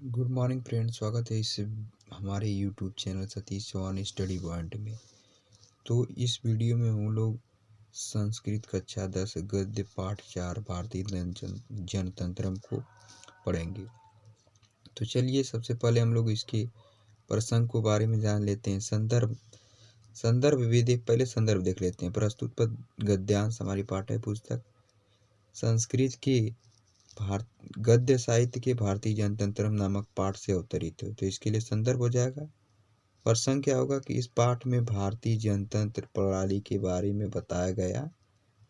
Good morning friend, स्वागत है इस हमारे YouTube channel Satish Chauhan study point में। तो इस वीडियो में हम लोग संस्कृत कक्षा 10 गद्य पाठ 4 भारतीय जनतंत्रम को पढ़ेंगे। तो चलिए सबसे पहले हम लोग इसके प्रसंग को बारे में जान लेते हैं। संदर्भ भी पहले संदर्भ देख लेते हैं। प्रस्तुत पद गद्यांश हमारी पाठ्य पुस्तक संस्कृत के गद्य साहित्य के भारतीय जनतंत्रम नामक पाठ से अवतरित है। तो इसके लिए संदर्भ हो जाएगा। प्रसंग क्या होगा कि इस पाठ में भारतीय जनतंत्र प्रणाली के बारे में बताया गया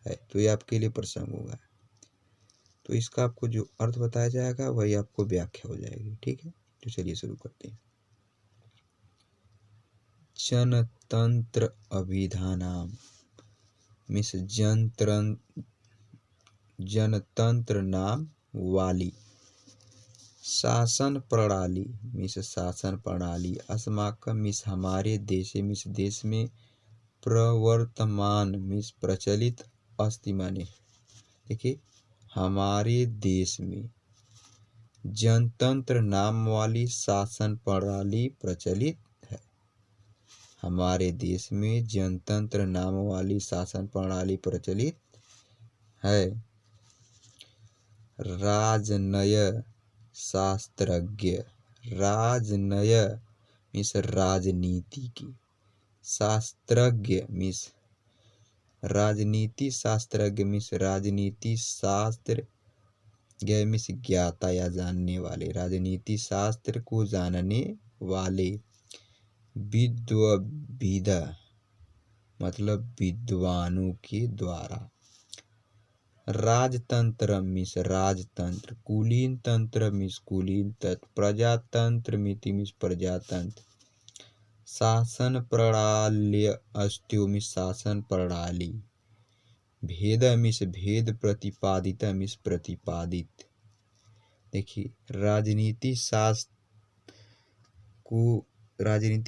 है। तो ये आपके लिए प्रसंग होगा। तो इसका आपको जो अर्थ बताया जाएगा वही आपको व्याख्या हो जाएगी। ठीक है, तो चलिए शुरू करते हैं। जनतंत्र अभिधानाम मीन्स जनतंत्र नाम वाली। शासन प्रणाली मीन्स शासन प्रणाली। अस्माकं मीन्स हमारे देशे मीन्स देश में। प्रवर्तमान मीन्स प्रचलित अस्ति माने देखिए हमारे देश में जनतंत्र नाम वाली शासन प्रणाली प्रचलित है। हमारे देश में जनतंत्र नाम वाली शासन प्रणाली प्रचलित है। राजनय शास्त्रज्ञ, राजनय मीन्स राजनीति की, शास्त्रज्ञ मीन्स राजनीति, शास्त्रज्ञ मीन्स राजनीति शास्त्र, ज्ञ मीन्स ज्ञाता या जानने वाले, राजनीति शास्त्र को जानने वाले। विद्वविद मतलब विद्वानों के द्वारा। राजतंत्र मीन्स राजतंत्र, कुलीन तंत्र मीन्स कुलीन तंत्र, प्रजातंत्र मीन्स प्रजातंत्र, शासन प्रणाल्य अस्त्यो मीन्स शासन प्रणाली, भेद मीन्स भेद, प्रतिपादित मीन्स प्रतिपादित। देखिए राजनीति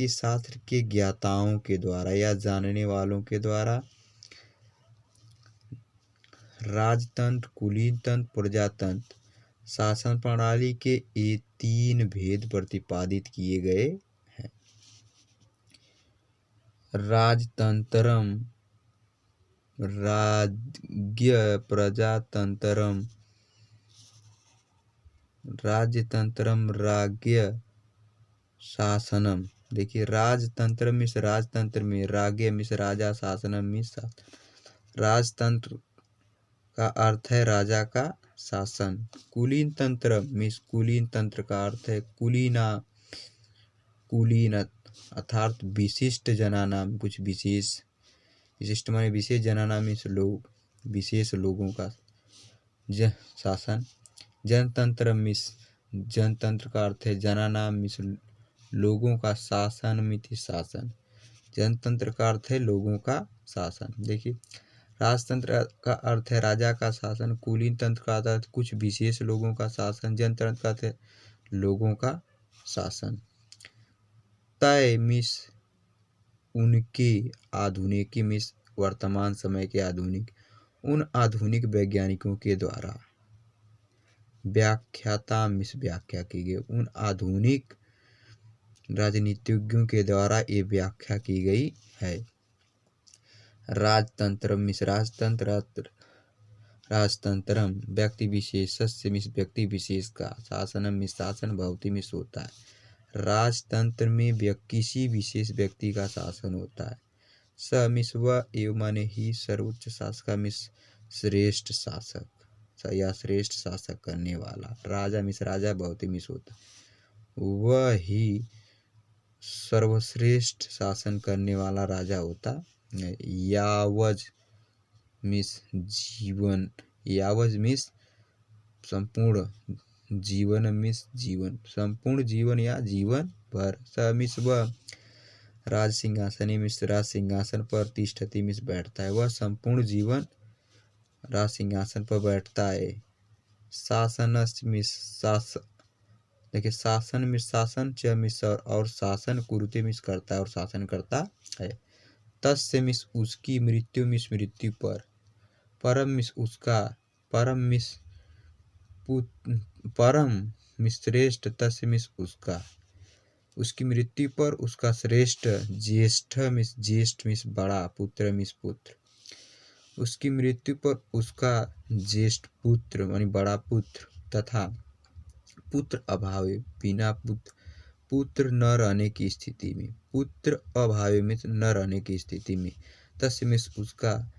शास्त्र के ज्ञाताओं के द्वारा या जानने वालों के द्वारा। राजतंत्र, कुलीन तंत्र, प्रजातंत्र, शासन प्रणाली के ये 3 भेद प्रतिपादित किए गए हैं। राजतंत्रम राज्ञ, प्रजातंत्रम राजतंत्रम राज्ञ शासनम। देखिए राजतंत्र मीन्स राजतंत्र में, राज्ञ मीन्स राजा, शासनम मीन्स शासन। राजतंत्र का अर्थ है राजा का शासन। कुलीन तंत्र मीन्स कुलीन तंत्र का अर्थ है कुलीन अर्थात विशिष्ट जनानाम, कुछ विशिष्ट माने विशेष, जनानाम मीन्स लोग, विशेष लोगों का शासन। जनतंत्र मीन्स जनतंत्र का अर्थ है जनानाम मीन्स लोगों का, शासन मीन्स शासन। जनतंत्र का अर्थ है लोगों का शासन। देखिए राजतंत्र का अर्थ है राजा का शासन, कुलीन तंत्र का अर्थ है कुछ विशेष लोगों का शासन, जनतंत्र का अर्थ है लोगों का शासन। तय मीन्स उनके, आधुनिक मीन्स वर्तमान समय के आधुनिक, उन आधुनिक वैज्ञानिकों के द्वारा। व्याख्याता मीन्स व्याख्या की गई, उन आधुनिक राजनीतिज्ञों के द्वारा ये व्याख्या की गई है। राजतंत्र मीन्स राजतंत्र, राजतंत्रम व्यक्ति विशेषस्य मीन्स व्यक्ति विशेष का, शासनम मीन्स शासन भवती मीन्स होता है। राजतंत्र में किसी विशेष व्यक्ति का शासन होता है। स मीन्स वह, एवं माने ही, सर्वोच्च शासक मीन्स श्रेष्ठ शासक या श्रेष्ठ शासक करने वाला। राजा मीन्स राजा भवती मीन्स होता, वह ही सर्वश्रेष्ठ शासन करने वाला राजा होता। यावज मीन्स जीवन, यावज मीन्स संपूर्ण, जीवन मीन्स जीवन, संपूर्ण जीवन या जीवन भर। स मीन्स वह, राज सिंहासनी मीन्स राज सिंहासन पर, तिष्ठति मीन्स बैठता है, वह संपूर्ण जीवन राज सिंहासन पर बैठता है। शासनस् मीन्स शासन, देखिए शासन मीन्स शासन, च मीन्स और शासन, कुरुते मीन्स करता है और शासन करता है। तस्य मीन्स उसकी, मृत्यु मीन्स मृत्यु पर, परम मीन्स उसका, परम मीन्स परम श्रेष्ठ तस्य मिस उसका, उसकी मृत्यु पर उसका श्रेष्ठ ज्येष्ठ मिस बड़ा, पुत्र मिस पुत्र, उसकी मृत्यु पर उसका ज्येष्ठ पुत्र मानी बड़ा पुत्र, तथा पुत्र अभावे बिना पुत्र न रहने की स्थिति में, पुत्र अभावे में न रहने की स्थिति में, तस्य मिस उसका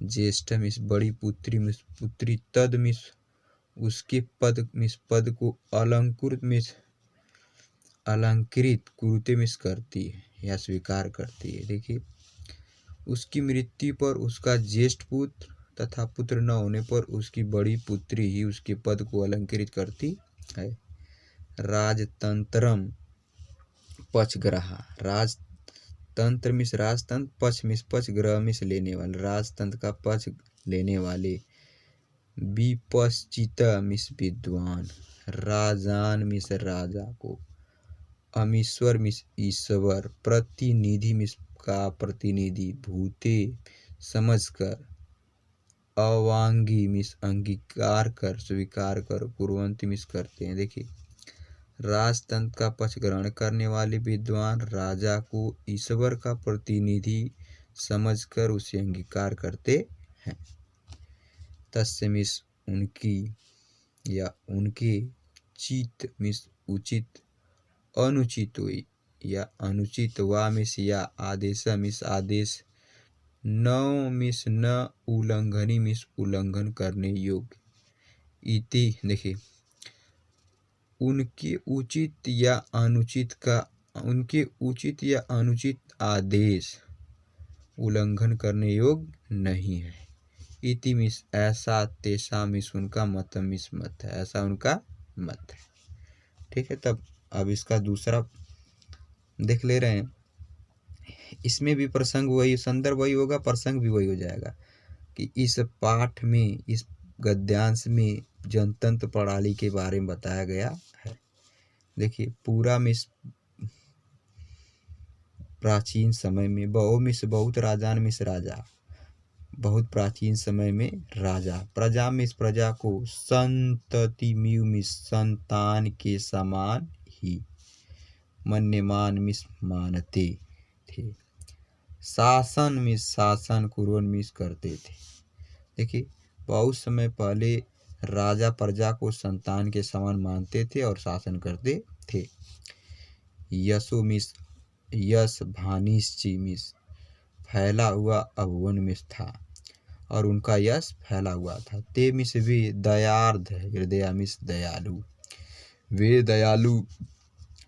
ज्येष्ठ मिस बड़ी पुत्री मिस पुत्री, तद मिस उसके पद को अलंकृत कुरुते मिस करती है या स्वीकार करती है। देखिए, उसकी मृत्यु पर उसका ज्येष्ठ पुत्र तथा पुत्र न होने पर उसकी बड़ी पुत्री ही उसके पद को अलंकृत करती है। राजतंत्रम पक्षग्रहा, राजतंत्र मिस राजतंत्र, पक्ष मिस पक्ष, ग्रह मिस लेने वाले, राजतंत्र का पक्ष लेने वाले, विपश्चित मिस विद्वान, राजान मिस राजा को, अमीश्वर मिस ईश्वर, प्रतिनिधि मिस का प्रतिनिधि, भूते समझकर, अवांगी मिस अंगीकार कर स्वीकार कर, कुर्वन्ति मिस करते हैं। देखिए, राजतंत्र का पक्ष ग्रहण करने वाले विद्वान राजा को ईश्वर का प्रतिनिधि समझकर उसे अंगीकार करते हैं। तस्य मिस उनकी या उनके, चित मिस उचित, अनुचित हुई या अनुचित, वा मिस या आदेश मिस आदेश, न मिस न उल्लंघनी मिस उल्लंघन करने योग्य, इति। देखिए, उनके उचित या अनुचित आदेश उल्लंघन करने योग्य नहीं है। इति मिस ऐसा, तेसा मिस उनका, मतम मिस मत है, ऐसा उनका मत है। ठीक है, तब अब इसका दूसरा देख ले रहे हैं। इसमें भी प्रसंग वही, संदर्भ वही होगा, प्रसंग भी वही हो जाएगा कि इस पाठ में, इस गद्यांश में जनतंत्र प्रणाली के बारे में बताया गया है। देखिए, पूरा मिस प्राचीन समय में, बहुत राजान मिस राजा, बहुत प्राचीन समय में राजा, प्रजा मिस प्रजा को, संतति मिस संतान के समान ही, मन्यमान मिस मानते थे, शासन मिस शासन, कुर्वन् मिस करते थे। देखिए, बहुत समय पहले राजा प्रजा को संतान के समान मानते थे और शासन करते थे। यशो मिस यश, भानिश्ची मिस फैला हुआ अभुवन मिस था और उनका यश फैला हुआ था। ते मिस वे दयार्ध, हृदय मिस दयालु, वे दयालु,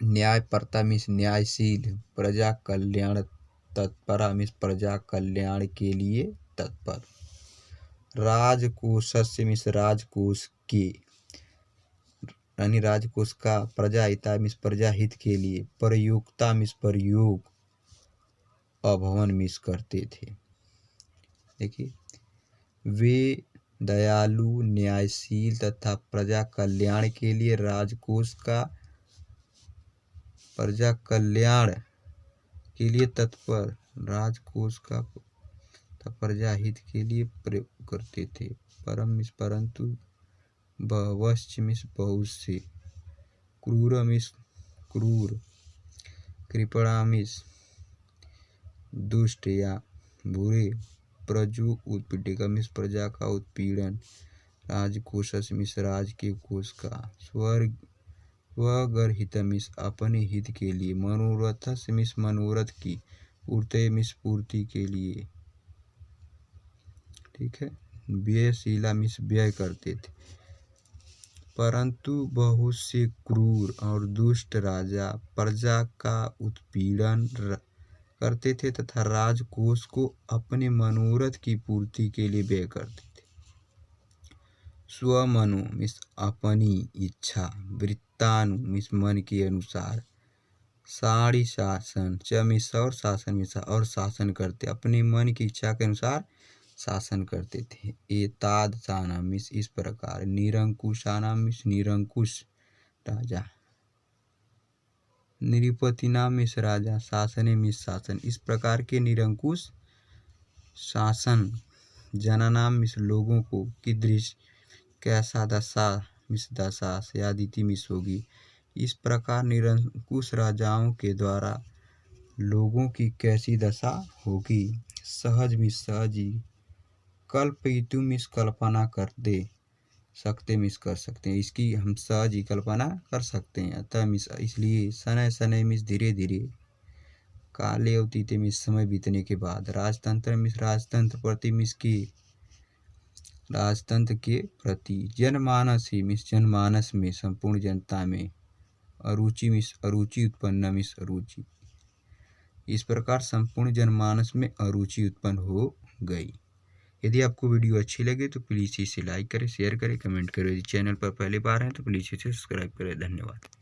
न्यायपर्ता मिस न्यायशील, प्रजा कल्याण तत्परा मिस प्रजा कल्याण के लिए तत्पर, राजकोषस्य मिस राजकोष के यानी राजकोष का, प्रजा हिता मिस प्रजा हित के लिए, प्रयोक्ता मिस प्रयोग, अभवन मिस करते थे। देखिए, वे दयालु, न्यायशील तथा प्रजा कल्याण के लिए राजकोष का, प्रजा कल्याण के लिए तत्पर, राजकोष का प्रजा हित के लिए प्रयोग करते थे। परम मिस परंतु, बहवश्च मिस बहुत से, क्रूर मिस क्रूर, कृपणा मिस दुष्ट या बुरे, प्रजु उत्पीड़िका मिस प्रजा का उत्पीड़न, राजकोष मिस राज के कोष का, स्वगर्हित मिस अपने हित के लिए, मनोरथ मिस मनोरथ की, पूर्ति मिस पूर्ति के लिए। ठीक है, व्ययशीला मिस व्यय करते थे। परंतु बहुत से क्रूर और दुष्ट राजा प्रजा का उत्पीड़न करते थे तथा राजकोष को अपने मनोरथ की पूर्ति के लिए व्यय करते थे। स्वमनो मिस अपनी इच्छा, वृत्तानु मिस मन के अनुसार, साड़ी शासन च मिस और शासन मिस और शासन करते, अपने मन की इच्छा के अनुसार शासन करते थे। एतादृशानां मिस इस प्रकार, निरंकुशानां मिस निरंकुश राजा, निरपतिनां मिस राजा, शासने मिस शासन, इस प्रकार के निरंकुश शासन, जनानां मिस लोगों को, कीदृश कैसा दशा मिस दशा से अदिति मिस होगी। इस प्रकार निरंकुश राजाओं के द्वारा लोगों की कैसी दशा होगी। सहज मिस सहजी, कल्पयितुम मिस कल्पना कर दे सकते मिस कर सकते हैं, इसकी हम सहज ही कल्पना कर सकते हैं। अतः मिस इसलिए शनैः शनैः मिस धीरे धीरे, काले अतीते मिस समय बीतने के बाद, राजतंत्र मिस राजतंत्र प्रति मिस की राजतंत्र के प्रति, जनमानस ही मिस जनमानस में संपूर्ण जनता में, अरुचि मिस अरुचि उत्पन्न मिस अरुचि, इस प्रकार संपूर्ण जनमानस में अरुचि उत्पन्न हो गई। यदि आपको वीडियो अच्छी लगे तो प्लीज़ इसे लाइक करें, शेयर करें, कमेंट करें। यदि चैनल पर पहली बार हैं तो प्लीज़ इसे सब्सक्राइब करें। धन्यवाद।